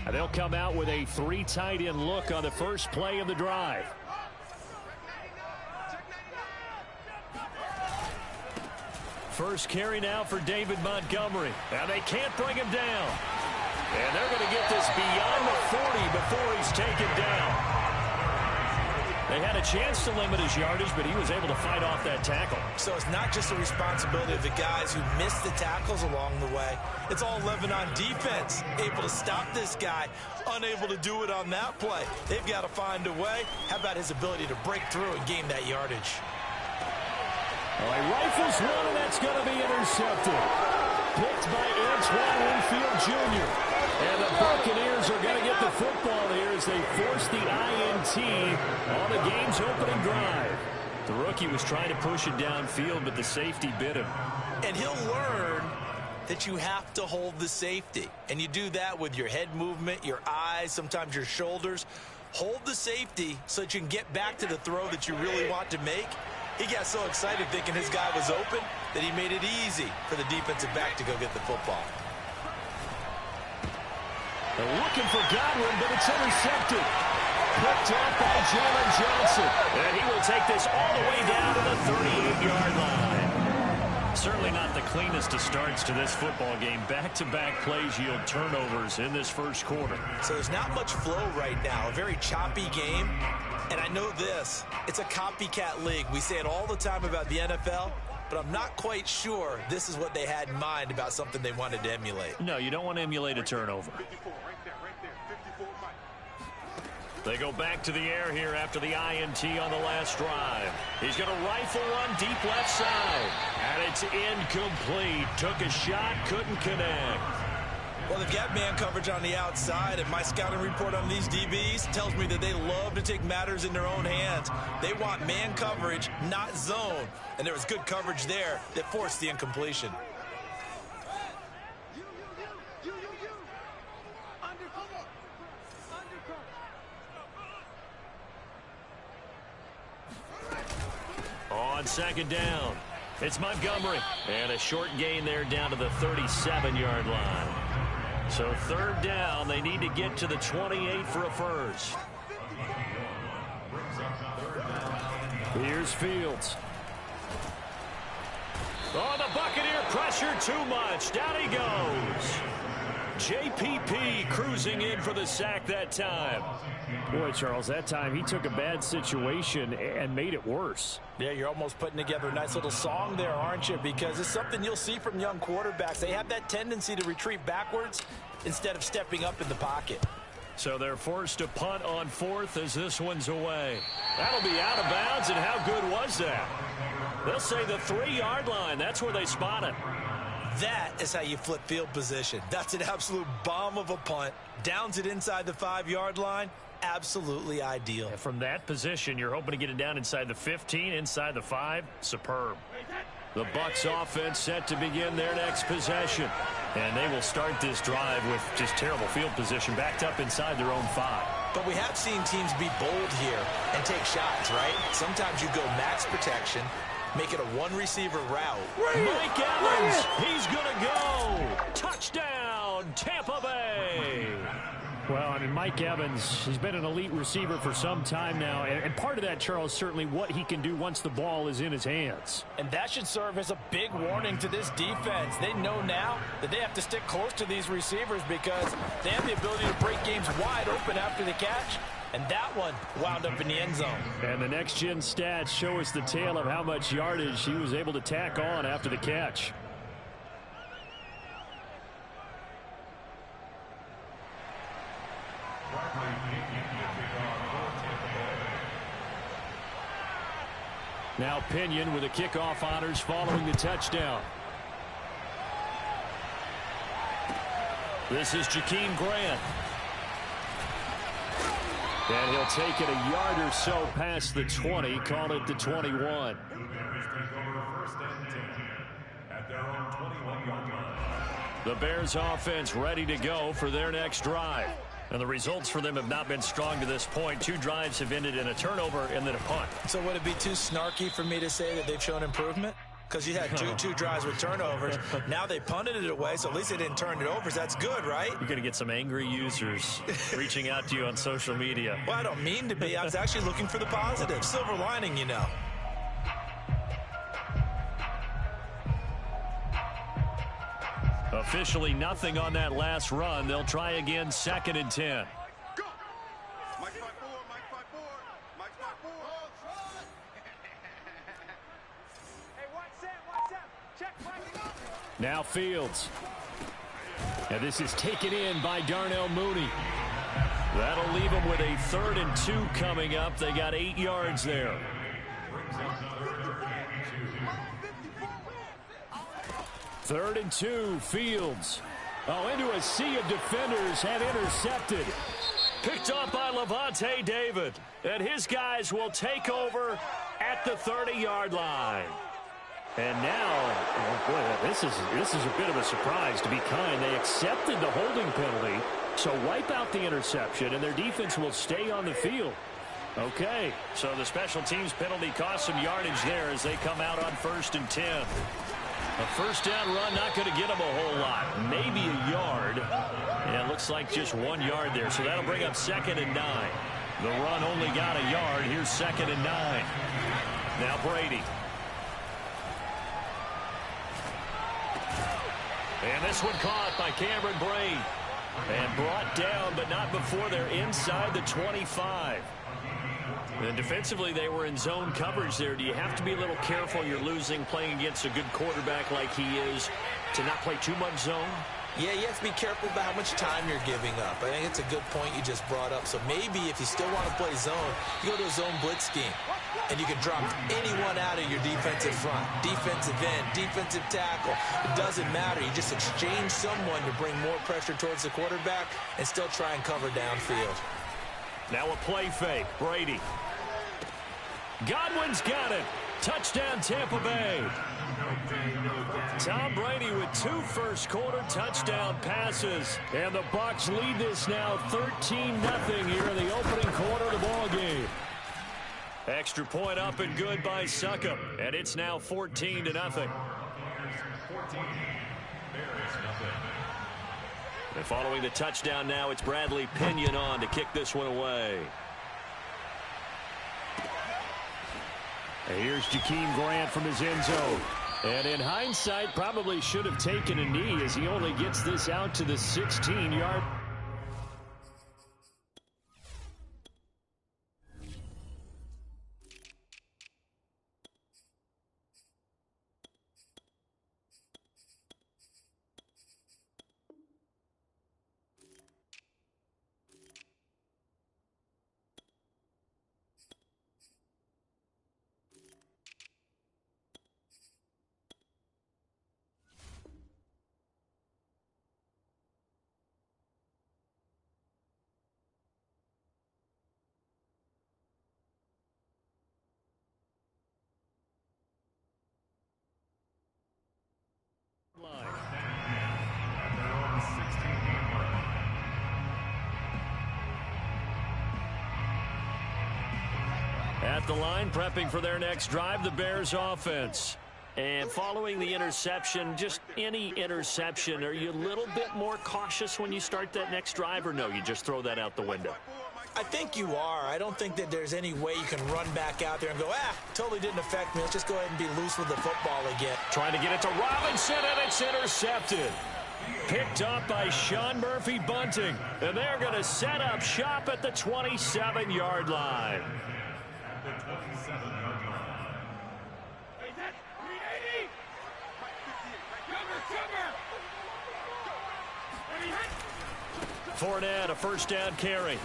And they'll come out with a 3 tight end look on the first play of the drive. First carry now for David Montgomery. And they can't bring him down. And they're going to get this beyond the 40 before he's taken down. They had a chance to limit his yardage, but he was able to fight off that tackle. So it's not just the responsibility of the guys who missed the tackles along the way. It's all Lebanon defense, able to stop this guy, unable to do it on that play. They've got to find a way. How about his ability to break through and gain that yardage? Well, he rifles one, and that's going to be intercepted. Picked by Antoine Winfield Jr. And the Buccaneers are going to get the football here as they force the INT on the game's opening drive. The rookie was trying to push it downfield, but the safety bit him. And he'll learn that you have to hold the safety. And you do that with your head movement, your eyes, sometimes your shoulders. Hold the safety so that you can get back to the throw that you really want to make. He got so excited thinking his guy was open that he made it easy for the defensive back to go get the football. They're looking for Godwin, but it's intercepted. Picked off by Jalen Johnson. And he will take this all the way down to the 38-yard line. Certainly not the cleanest of starts to this football game. Back-to-back plays yield turnovers in this first quarter. So there's not much flow right now. A very choppy game. And I know this. It's a copycat league. We say it all the time about the NFL. But I'm not quite sure this is what they had in mind about something they wanted to emulate. No, you don't want to emulate a turnover. They go back to the air here after the INT on the last drive. He's going to rifle one deep left side. And it's incomplete. Took a shot, couldn't connect. Well, they've got man coverage on the outside, and my scouting report on these DBs tells me that they love to take matters in their own hands. They want man coverage, not zone. And there was good coverage there that forced the incompletion. On second down, it's Montgomery. And a short gain there down to the 37-yard line. So third down, they need to get to the 28 for a first. Here's Fields. Oh, the Buccaneer pressure too much. Down he goes. JPP cruising in for the sack that time. Boy, Charles, that time he took a bad situation and made it worse. Yeah, you're almost putting together a nice little song there, aren't you? Because it's something you'll see from young quarterbacks. They have that tendency to retreat backwards instead of stepping up in the pocket. So they're forced to punt on fourth as this one's away. That'll be out of bounds, and how good was that? They'll say the 3-yard line. That's where they spot it. That is how you flip field position. That's an absolute bomb of a punt. Downs it inside the 5-yard line. Absolutely ideal. And from that position, you're hoping to get it down inside the 15, inside the 5. Superb. The Bucs offense set to begin their next possession. And they will start this drive with just terrible field position, backed up inside their own 5. But we have seen teams be bold here and take shots, right? Sometimes you go max protection, make it a one-receiver route. Mike Evans, he's going to go. Touchdown, Tampa Bay. Well, I mean, Mike Evans, he's been an elite receiver for some time now. And part of that, Charles, certainly what he can do once the ball is in his hands. And that should serve as a big warning to this defense. They know now that they have to stick close to these receivers because they have the ability to break games wide open after the catch. And that one wound up in the end zone. And the next-gen stats show us the tale of how much yardage he was able to tack on after the catch. Now Pinion with the kickoff honors following the touchdown. This is Jakeem Grant. And he'll take it a yard or so past the 20, call it the 21. The Bears offense ready to go for their next drive. And the results for them have not been strong to this point. 2 drives have ended in a turnover and then a punt. So would it be too snarky for me to say that they've shown improvement? because you had two drives with turnovers. Now they punted it away, so at least they didn't turn it over. So that's good, right? You're going to get some angry users reaching out to you on social media. Well, I don't mean to be. I was actually looking for the positive. Silver lining, you know. Officially nothing on that last run. They'll try again, 2nd and 10. Now Fields. And this is taken in by Darnell Mooney. That'll leave them with a 3rd and 2 coming up. They got 8 yards there. Third and 2, Fields. Oh, into a sea of defenders, and intercepted. Picked up by Levante David. And his guys will take over at the 30-yard line. And now, boy, this is a bit of a surprise, to be kind. They accepted the holding penalty, so wipe out the interception, and their defense will stay on the field. Okay, so the special teams penalty cost some yardage there as they come out on 1st and 10. A first down run, not going to get them a whole lot. Maybe a yard. And it looks like just 1 yard there, so that'll bring up 2nd and 9. The run only got a yard. Here's 2nd and 9. Now Brady. And this one caught by Cameron Brate. And brought down, but not before they're inside the 25. And defensively, they were in zone coverage there. Do you have to be a little careful? You're losing, playing against a good quarterback like he is, to not play too much zone? Yeah, you have to be careful about how much time you're giving up. I think it's a good point you just brought up. So maybe if you still want to play zone, you go to a zone blitz scheme. And you can drop anyone out of your defensive front. Defensive end, defensive tackle. It doesn't matter. You just exchange someone to bring more pressure towards the quarterback and still try and cover downfield. Now a play fake. Brady. Godwin's got it. Touchdown, Tampa Bay. Tom Brady with 2 first-quarter touchdown passes. And the Bucs lead this now 13-0 here in the opening quarter of the ballgame. Extra point up and good by Succop. And it's now 14-0. And following the touchdown now, it's Bradley Pinion on to kick this one away. And here's Jakeem Grant from his end zone. And in hindsight, probably should have taken a knee as he only gets this out to the 16-yard. At the line, prepping for their next drive, the Bears offense. And following the interception, just any interception, are you a little bit more cautious when you start that next drive, or no, you just throw that out the window? I think you are. I don't think that there's any way you can run back out there and go, totally didn't affect me. Let's just go ahead and be loose with the football again. Trying to get it to Robinson, and it's intercepted. Picked up by Sean Murphy Bunting. And they're going to set up shop at the 27-yard line. Fournette, a first down carry.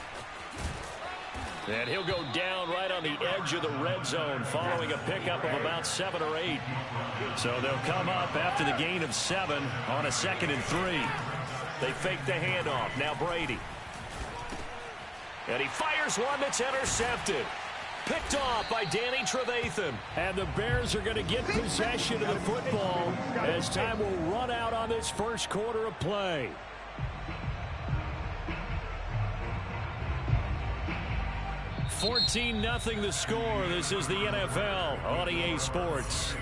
And he'll go down right on the edge of the red zone following a pickup of about 7 or 8. So they'll come up after the gain of 7 on a 2nd and 3. They fake the handoff. Now Brady. And he fires one that's intercepted. Picked off by Danny Trevathan. And the Bears are going to get possession of the football as time will run out on this first quarter of play. (14-0) the score. This is the NFL on EA Sports.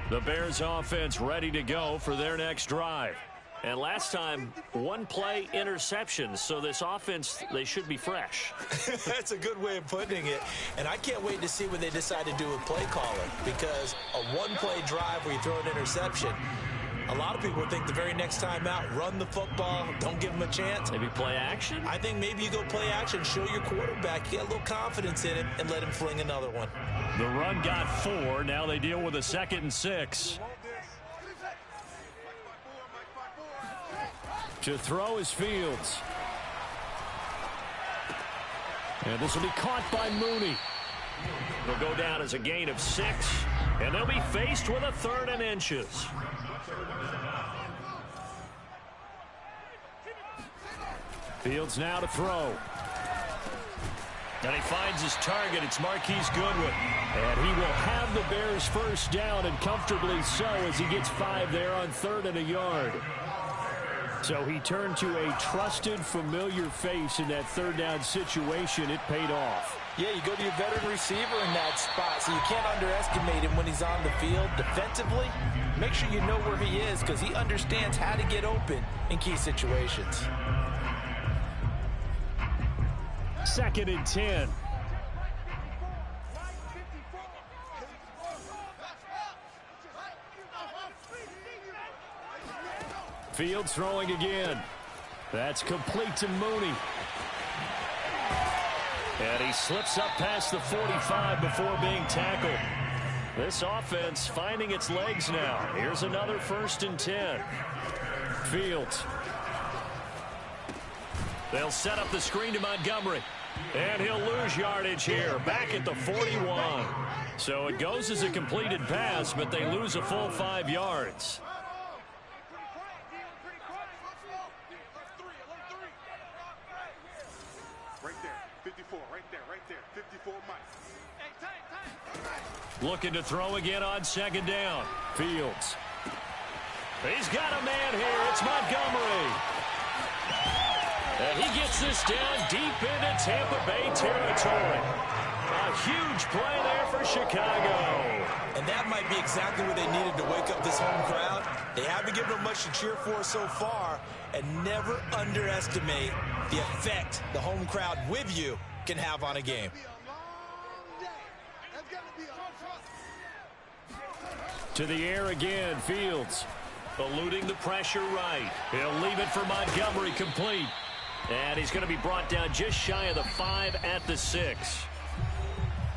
The Bears offense ready to go for their next drive. And last time, one play interception. So this offense, they should be fresh. That's a good way of putting it. And I can't wait to see what they decide to do with play calling. Because a one-play drive where you throw an interception, a lot of people think the very next time out, run the football, don't give them a chance. Maybe play action? I think maybe you go play action, show your quarterback, get a little confidence in him, and let him fling another one. The run got 4. Now they deal with a 2nd and 6. To throw is Fields. And this will be caught by Mooney. They'll go down as a gain of 6, and they'll be faced with a 3rd and inches. Fields now to throw. And he finds his target. It's Marquise Goodwin. And he will have the Bears first down, and comfortably so, as he gets 5 there on 3rd and a yard. So he turned to a trusted, familiar face in that 3rd down situation. It paid off. Yeah, you go to your veteran receiver in that spot, so you can't underestimate him when he's on the field. Defensively, make sure you know where he is, because he understands how to get open in key situations. 2nd and 10. Fields throwing again. That's complete to Mooney. And he slips up past the 45 before being tackled. This offense finding its legs now. Here's another 1st and 10. Fields. They'll set up the screen to Montgomery. And he'll lose yardage here, back at the 41. So it goes as a completed pass, but they lose a full 5 yards. Looking to throw again on 2nd down. Fields. He's got a man here. It's Montgomery. And he gets this down deep into Tampa Bay territory. A huge play there for Chicago. And that might be exactly what they needed to wake up this home crowd. They haven't given them much to cheer for so far. And never underestimate the effect the home crowd with you can have on a game. To the air again, Fields. Eluding the pressure right. He'll leave it for Montgomery, complete. And he's going to be brought down just shy of the 5 at the 6.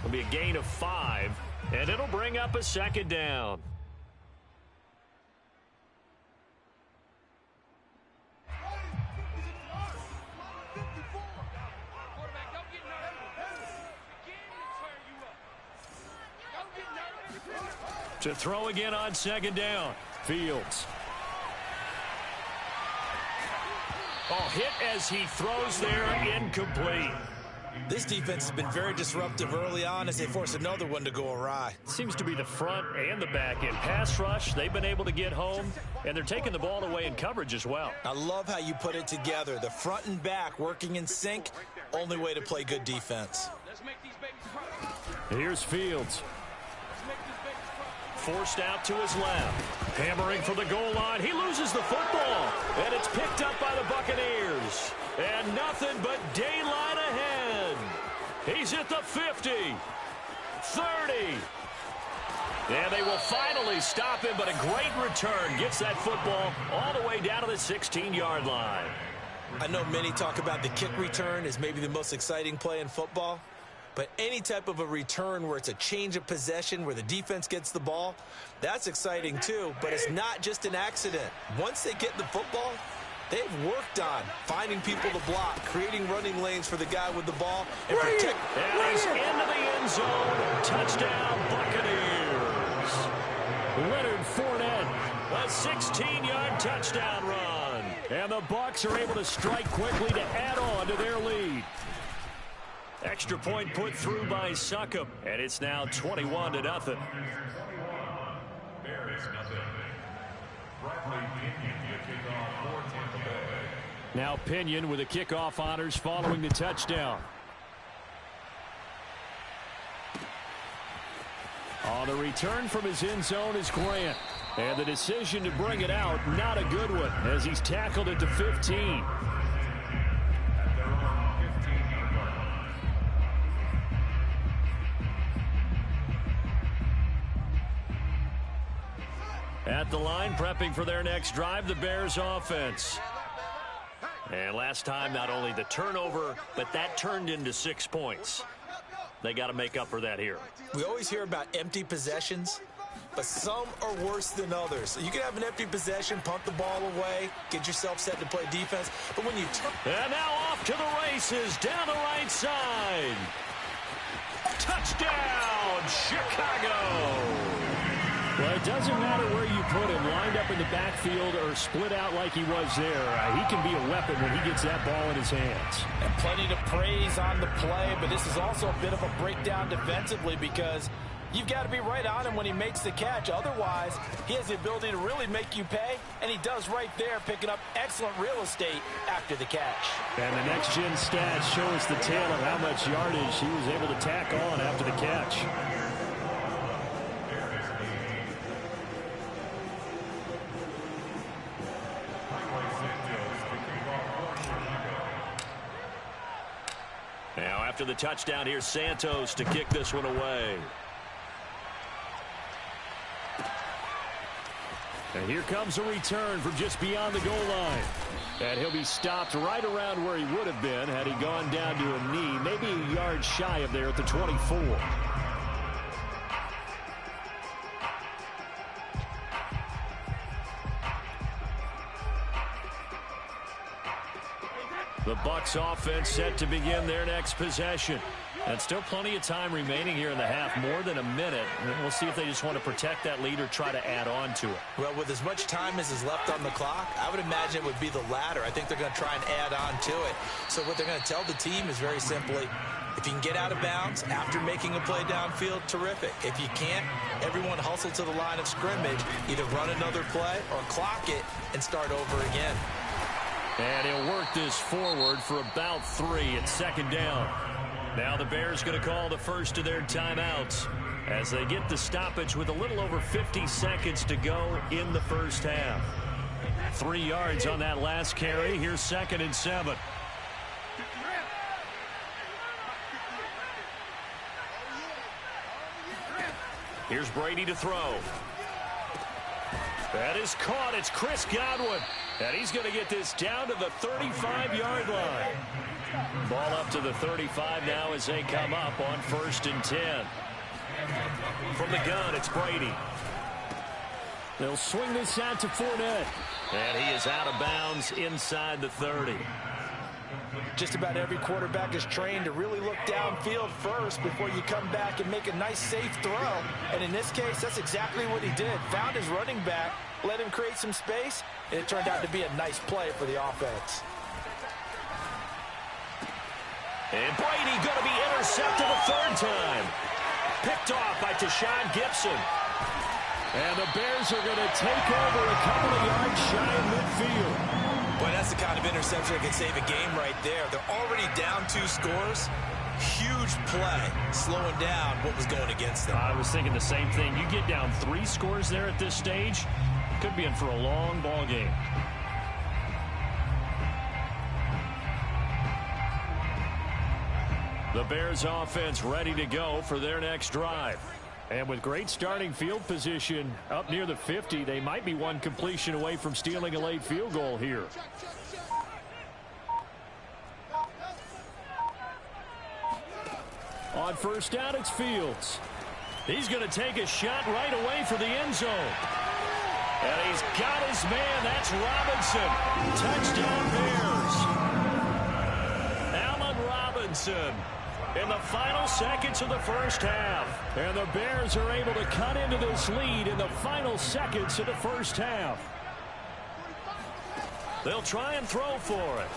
It'll be a gain of 5, and it'll bring up a 2nd down. To throw again on 2nd down. Fields. Oh, hit as he throws there, incomplete. This defense has been very disruptive early on as they force another one to go awry. Seems to be the front and the back end. Pass rush, they've been able to get home, and they're taking the ball away in coverage as well. I love how you put it together. The front and back working in sync, only way to play good defense. Here's Fields. Forced out to his left. Hammering for the goal line. He loses the football. And it's picked up by the Buccaneers. And nothing but daylight ahead. He's at the 50. 30. And they will finally stop him, but a great return. Gets that football all the way down to the 16-yard line. I know many talk about the kick return as maybe the most exciting play in football. But any type of a return where it's a change of possession, where the defense gets the ball, that's exciting too. But it's not just an accident. Once they get the football, they've worked on finding people to block, creating running lanes for the guy with the ball, and protect. And he's into the end zone. Touchdown, Buccaneers. Leonard Fournette, a 16-yard touchdown run. And the Bucs are able to strike quickly to add on to their lead. Extra point put through by Succop, and it's now 21-0. Now Pinion with the kickoff honors following the touchdown. On the return from his end zone is Grant. And the decision to bring it out, not a good one, as he's tackled it to 15. At the line, prepping for their next drive, the Bears offense. And last time, not only the turnover, but that turned into 6 points. They got to make up for that here. We always hear about empty possessions, but some are worse than others. You can have an empty possession, punt the ball away, get yourself set to play defense, but when you turn... And now off to the races, down the right side. Touchdown, Chicago! Well, it doesn't matter where you put him, lined up in the backfield or split out like he was there. He can be a weapon when he gets that ball in his hands. And plenty to praise on the play, but this is also a bit of a breakdown defensively because you've got to be right on him when he makes the catch. Otherwise, he has the ability to really make you pay, and he does right there, picking up excellent real estate after the catch. And the next-gen stats show us the tale of how much yardage he was able to tack on after the catch. Now, after the touchdown, here's Santos to kick this one away. And here comes a return from just beyond the goal line. And he'll be stopped right around where he would have been had he gone down to a knee, maybe a yard shy of there at the 24. The Bucs offense set to begin their next possession. And still plenty of time remaining here in the half, more than a minute. And we'll see if they just want to protect that lead or try to add on to it. Well, with as much time as is left on the clock, I would imagine it would be the latter. I think they're going to try and add on to it. So what they're going to tell the team is very simply, if you can get out of bounds after making a play downfield, terrific. If you can't, everyone hustle to the line of scrimmage, either run another play or clock it and start over again. And he'll work this forward for about 3 at second down. Now the Bears going to call the first of their timeouts as they get the stoppage with a little over 50 seconds to go in the first half. 3 yards on that last carry. Here's 2nd and 7. Here's Brady to throw. That is caught. It's Chris Godwin. And he's going to get this down to the 35-yard line. Ball up to the 35 now as they come up on 1st and 10. From the gun, it's Brady. They'll swing this out to Fournette. And he is out of bounds inside the 30. Just about every quarterback is trained to really look downfield first before you come back and make a nice, safe throw. And in this case, that's exactly what he did. Found his running back, let him create some space, and it turned out to be a nice play for the offense. And Brady going to be intercepted a 3rd time. Picked off by Tashawn Gibson. And the Bears are going to take over a couple of yards shy of midfield. Boy, that's the kind of interception that can save a game right there. They're already down 2 scores. Huge play, slowing down what was going against them. I was thinking the same thing. You get down 3 scores there at this stage, could be in for a long ball game. The Bears offense ready to go for their next drive. And with great starting field position up near the 50, they might be one completion away from stealing a late field goal here. On 1st down, it's Fields. He's going to take a shot right away for the end zone. And he's got his man. That's Robinson. Touchdown Bears. Allen Robinson in the final seconds of the first half. And the Bears are able to cut into this lead in the final seconds of the first half. They'll try and throw for it.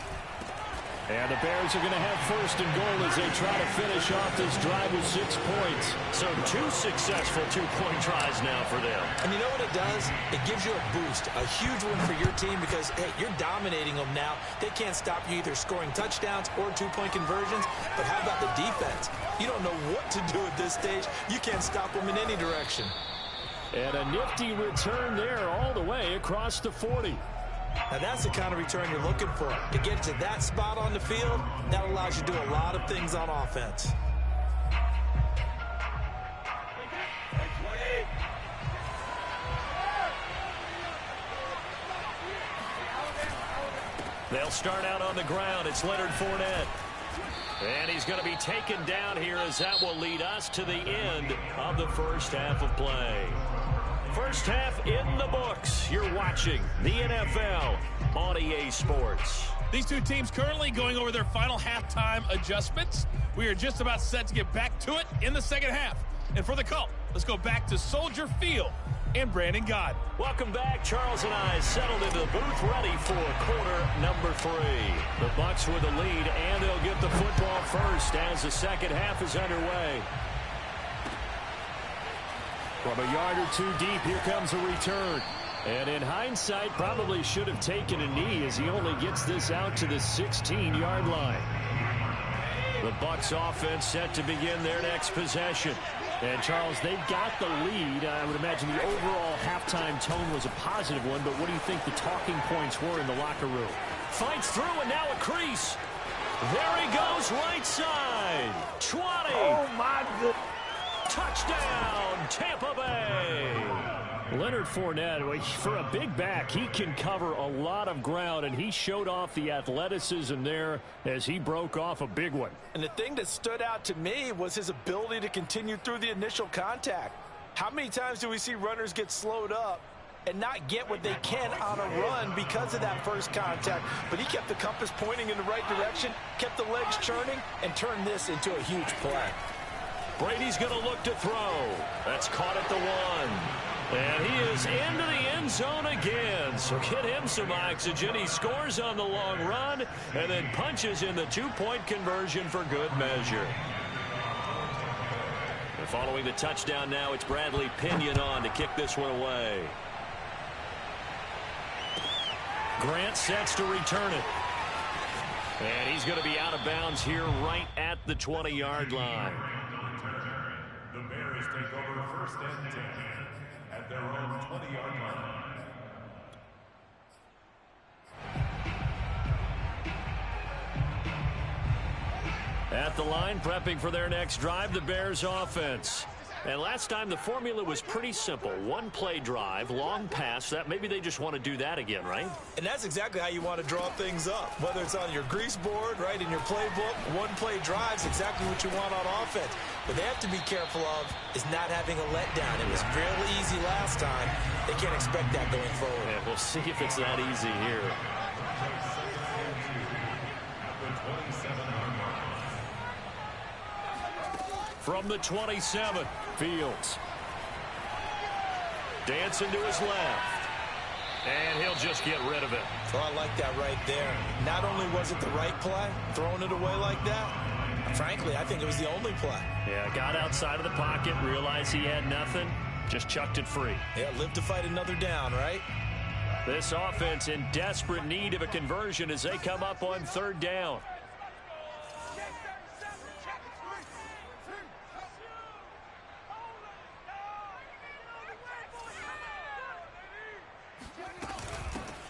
And the Bears are going to have first and goal as they try to finish off this drive with 6 points. So 2 successful two-point tries now for them. And you know what it does? It gives you a boost, a huge one for your team because, hey, you're dominating them now. They can't stop you either scoring touchdowns or two-point conversions. But how about the defense? You don't know what to do at this stage. You can't stop them in any direction. And a nifty return there all the way across the 40. Now, that's the kind of return you're looking for. To get to that spot on the field, that allows you to do a lot of things on offense. They'll start out on the ground. It's Leonard Fournette. And he's going to be taken down here as that will lead us to the end of the first half of play. First half in the books. You're watching the NFL on EA Sports. These two teams currently going over their final halftime adjustments. We are just about set to get back to it in the second half. And for the call, let's go back to Soldier Field and Brandon Gaud. Welcome back. Charles and I settled into the booth ready for quarter number 3. The Bucs with the lead, and they'll get the football first as the second half is underway. From a yard or 2 deep, here comes a return. And in hindsight, probably should have taken a knee as he only gets this out to the 16-yard line. The Bucs offense set to begin their next possession. And, Charles, they've got the lead. I would imagine the overall halftime tone was a positive one, but what do you think the talking points were in the locker room? Fights through, and now a crease. There he goes, right side. 20. Oh, my goodness. Touchdown, Tampa Bay. Leonard Fournette, for a big back, he can cover a lot of ground, and he showed off the athleticism there as he broke off a big one. And the thing that stood out to me was his ability to continue through the initial contact. How many times do we see runners get slowed up and not get what they can on a run because of that first contact? But he kept the compass pointing in the right direction, kept the legs churning, and turned this into a huge play. Brady's going to look to throw. That's caught at the 1. And he is into the end zone again. So get him some oxygen. He scores on the long run and then punches in the 2-point conversion for good measure. And following the touchdown now, it's Bradley Pinion on to kick this one away. Grant sets to return it. And he's going to be out of bounds here right at the 20-yard line. The Bears take over first and 10 at their own 20-yard line. At the line, prepping for their next drive, the Bears offense. And last time the formula was pretty simple. 1-play drive, long pass. That maybe they just want to do that again, right? And that's exactly how you want to draw things up. Whether it's on your grease board, right, in your playbook, 1-play drive's exactly what you want on offense. What they have to be careful of is not having a letdown. It was really easy last time. They can't expect that going forward. Yeah, we'll see if it's that easy here. From the 27, Fields. Dancing to his left. And he'll just get rid of it. So I like that right there. Not only was it the right play, throwing it away like that, frankly, I think it was the only play. Yeah, got outside of the pocket, realized he had nothing, just chucked it free. Yeah, live to fight another down, right? This offense in desperate need of a conversion as they come up on 3rd down.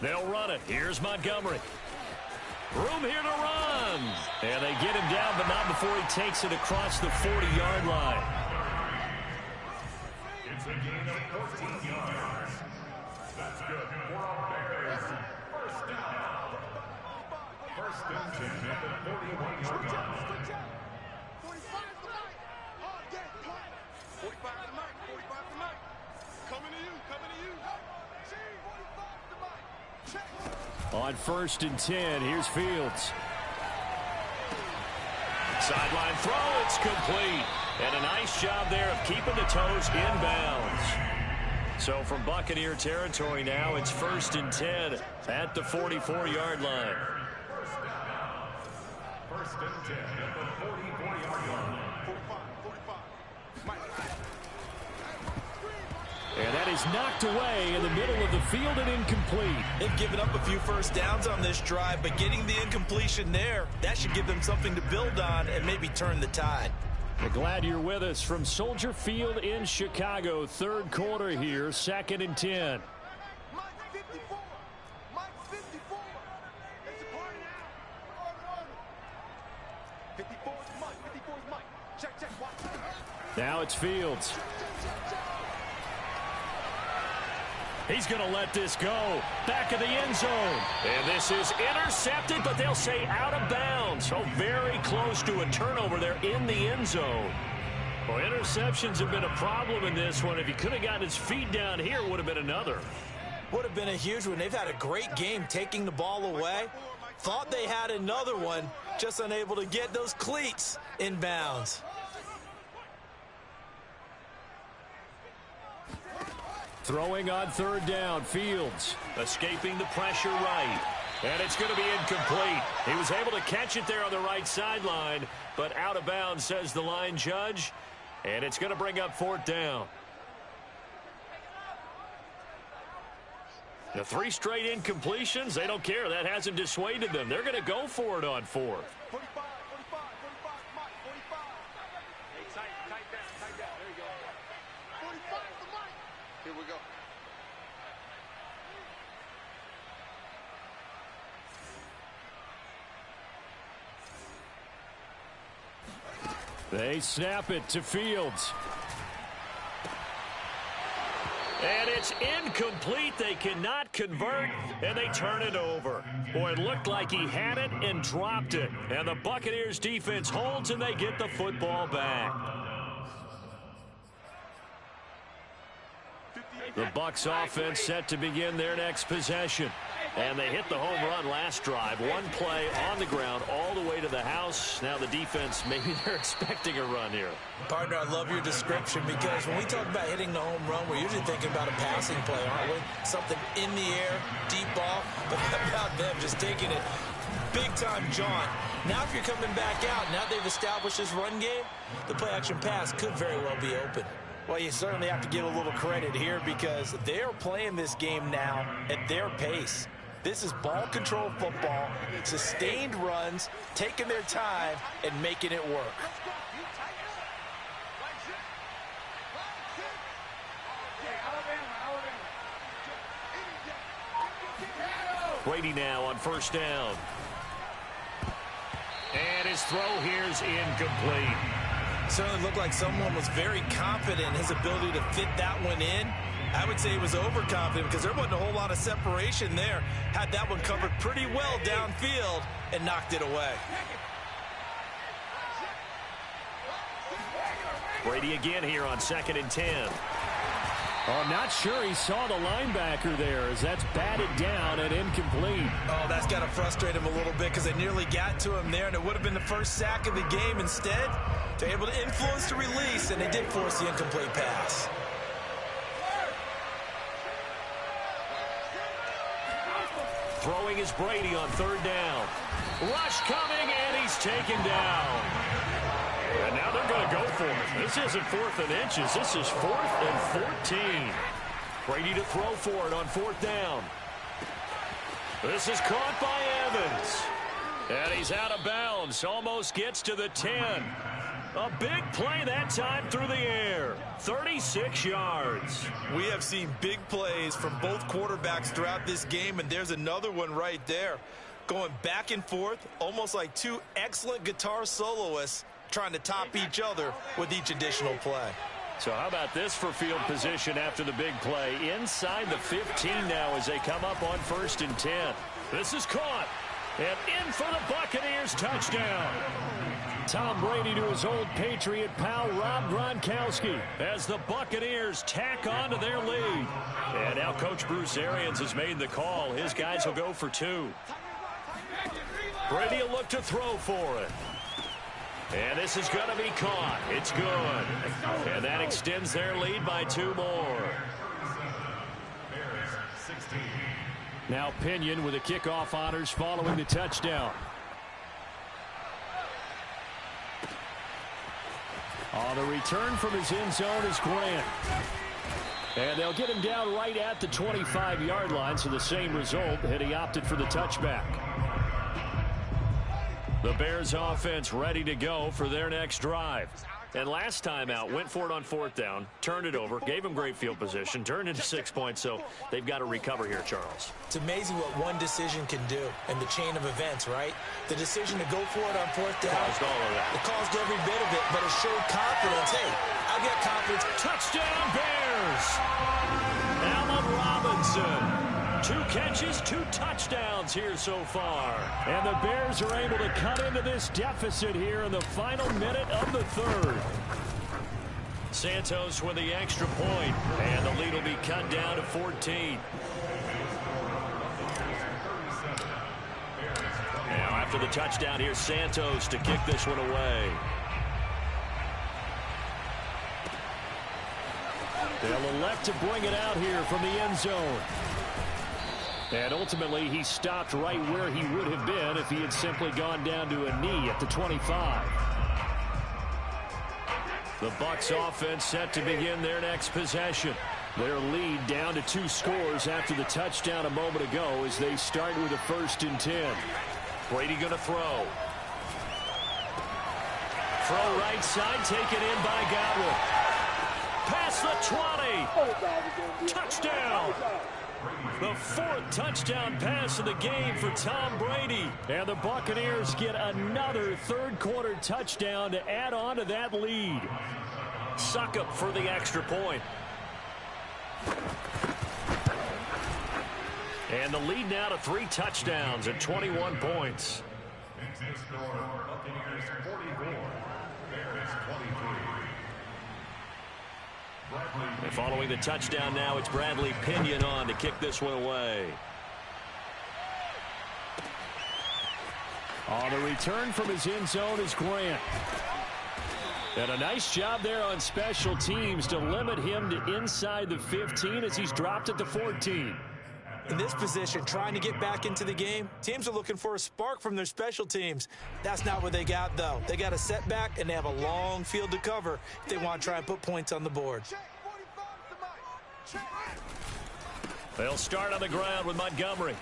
They'll run it. Here's Montgomery. Room here to run. And they get him down, but not before he takes it across the 40-yard line. It's a gain of 14 yards. That's good for our Bears. First down. First and 10 at the 41-yard line. 45 to Mike, 45 to Mike. Coming to you, coming to you. 45 to Mike. On 1st and 10, here's Fields. Sideline throw, it's complete. And a nice job there of keeping the toes inbounds. So from Buccaneer territory now, it's 1st and 10 at the 44-yard line. First and 10 at the 44-yard line. 45. Mike. And that is knocked away in the middle of the field and incomplete. They've given up a few first downs on this drive, but getting the incompletion there, that should give them something to build on and maybe turn the tide. We're glad you're with us from Soldier Field in Chicago. Third quarter here, 2nd and 10. Mike 54. Mike 54. It's a party now. 54 is Mike. 54 is Mike. Check. Watch. Now it's Fields. He's going to let this go. Back of the end zone. And this is intercepted, but they'll say out of bounds. So very close to a turnover there in the end zone. Well, interceptions have been a problem in this one. If he could have gotten his feet down here, it would have been another. Would have been a huge one. They've had a great game taking the ball away. Thought they had another one, just unable to get those cleats in bounds. Throwing on third down, Fields. Escaping the pressure right. And it's going to be incomplete. He was able to catch it there on the right sideline, but out of bounds, says the line judge. And it's going to bring up fourth down. The 3 straight incompletions, they don't care. That hasn't dissuaded them. They're going to go for it on fourth. 45, Mike, 45. Hey, tight down. There you go. 45 for Mike. Here we go. They snap it to Fields. And it's incomplete. They cannot convert, and they turn it over. Boy, it looked like he had it and dropped it. And the Buccaneers defense holds, and they get the football back. The Bucs offense set to begin their next possession. And they hit the home run last drive. One play on the ground all the way to the house. Now the defense, maybe they're expecting a run here. Partner, I love your description because when we talk about hitting the home run, we're usually thinking about a passing play, aren't we? Something in the air, deep ball. But how about them just taking it big-time jaunt? Now if you're coming back out, now they've established this run game, the play-action pass could very well be open. Well, you certainly have to give a little credit here because they're playing this game now at their pace. This is ball control football, sustained runs, taking their time, and making it work. Brady now on first down. And his throw here is incomplete. Certainly looked like someone was very confident in his ability to fit that one in. I would say he was overconfident because there wasn't a whole lot of separation there. Had that one covered pretty well downfield and knocked it away. Brady again here on 2nd and 10. I'm not sure he saw the linebacker there as that's batted down and incomplete. Oh, that's got to frustrate him a little bit because they nearly got to him there, and it would have been the first sack of the game. Instead, they're able to influence the release, and they did force the incomplete pass. Throwing is Brady on third down. Rush coming, and he's taken down. And now they're going to go for it. This isn't 4th and inches. This is 4th and 14. Brady to throw for it on 4th down. This is caught by Evans. And he's out of bounds. Almost gets to the 10. A big play that time through the air. 36 yards. We have seen big plays from both quarterbacks throughout this game, and there's another one right there. Going back and forth, almost like two excellent guitar soloists trying to top each other with each additional play. So how about this for field position after the big play? Inside the 15 now as they come up on 1st and 10. This is caught. And in for the Buccaneers, touchdown. Tom Brady to his old Patriot pal Rob Gronkowski as the Buccaneers tack on to their lead. And now Coach Bruce Arians has made the call. His guys will go for 2. Brady will look to throw for it. And this is going to be caught. It's good. And that extends their lead by 2 more. Now Pinion with the kickoff honors following the touchdown. On the return from his end zone is Grant. And they'll get him down right at the 25-yard line, so the same result, and he opted for the touchback. The Bears offense ready to go for their next drive. And last time out, went for it on 4th down, turned it over, gave him great field position, turned into 6 points, so they've got to recover here, Charles. It's amazing what one decision can do in the chain of events, right? The decision to go for it on 4th down. Caused all of that. It caused every bit of it, but it showed confidence. Hey, I got confidence. Touchdown, Bears! Allen Robinson. 2 catches, 2 touchdowns here so far. And the Bears are able to cut into this deficit here in the final minute of the 3rd. Santos with the extra point, and the lead will be cut down to 14. Now after the touchdown, here's Santos to kick this one away. They'll elect to bring it out here from the end zone. And ultimately, he stopped right where he would have been if he had simply gone down to a knee at the 25. The Bucs offense set to begin their next possession. Their lead down to 2 scores after the touchdown a moment ago as they start with a 1st and 10. Brady going to throw. Throw right side, taken in by Godwin. Past the 20. Touchdown. The 4th touchdown pass of the game for Tom Brady. And the Buccaneers get another 3rd quarter touchdown to add on to that lead. Succop for the extra point. And the lead now to 3 touchdowns at 21 points. Buccaneers 44, Bears 23. And following the touchdown now, it's Bradley Pinion on to kick this one away. On the return from his end zone is Grant. And a nice job there on special teams to limit him to inside the 15 as he's dropped at the 14. In this position, trying to get back into the game, teams are looking for a spark from their special teams. That's not what they got, though. They got a setback, and they have a long field to cover if they want to try and put points on the board. They'll start on the ground with Montgomery.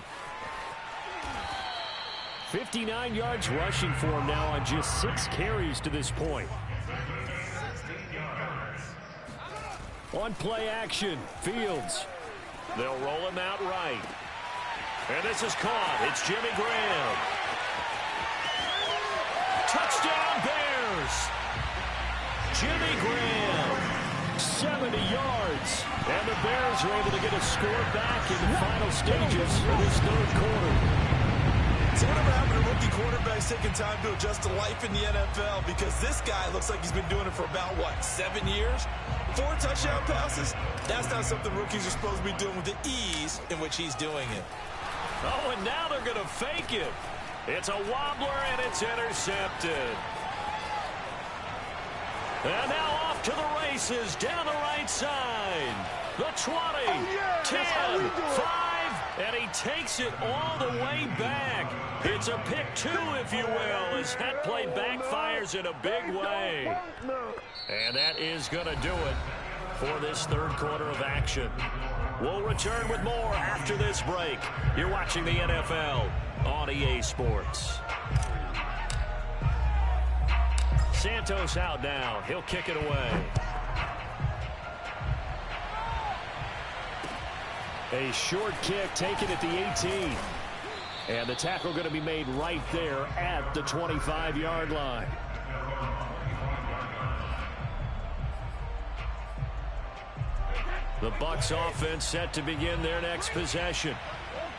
59 yards rushing for him now on just 6 carries to this point. On play action, Fields. They'll roll him out right. And this is caught. It's Jimmy Graham. Touchdown, Bears. Jimmy Graham. 70 yards. And the Bears are able to get a score back in the final stages of this 3rd quarter. So whatever happened to rookie quarterbacks taking time to adjust to life in the NFL? Because this guy looks like he's been doing it for about, 7 years? 4 touchdown passes? That's not something rookies are supposed to be doing with the ease in which he's doing it. Oh, and now they're going to fake it. It's a wobbler, and it's intercepted. And now off to the races down the right side. The 20, 10, 5, and he takes it all the way back. It's a pick 2, if you will, as that play backfires in a big way. And that is going to do it for this 3rd quarter of action. We'll return with more after this break. You're watching the NFL on EA Sports. Santos out now. He'll kick it away. A short kick taken at the 18. And the tackle going to be made right there at the 25-yard line. The Bucs offense set to begin their next possession.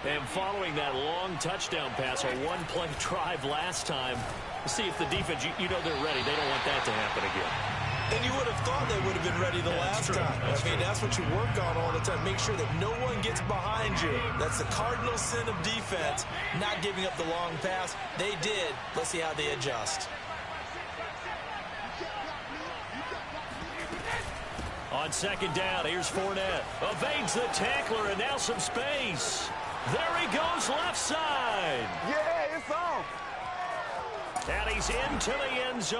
And following that long touchdown pass, a 1-play drive last time, see if the defense, you know they're ready. They don't want that to happen again. And you would have thought they would have been ready the last time. That's what you work on all the time. Make sure that no one gets behind you. That's the cardinal sin of defense, not giving up the long pass. They did. Let's see how they adjust. On 2nd down, here's Fournette. Evades the tackler, and now some space. There he goes left side. Yeah, it's on. And he's into the end zone.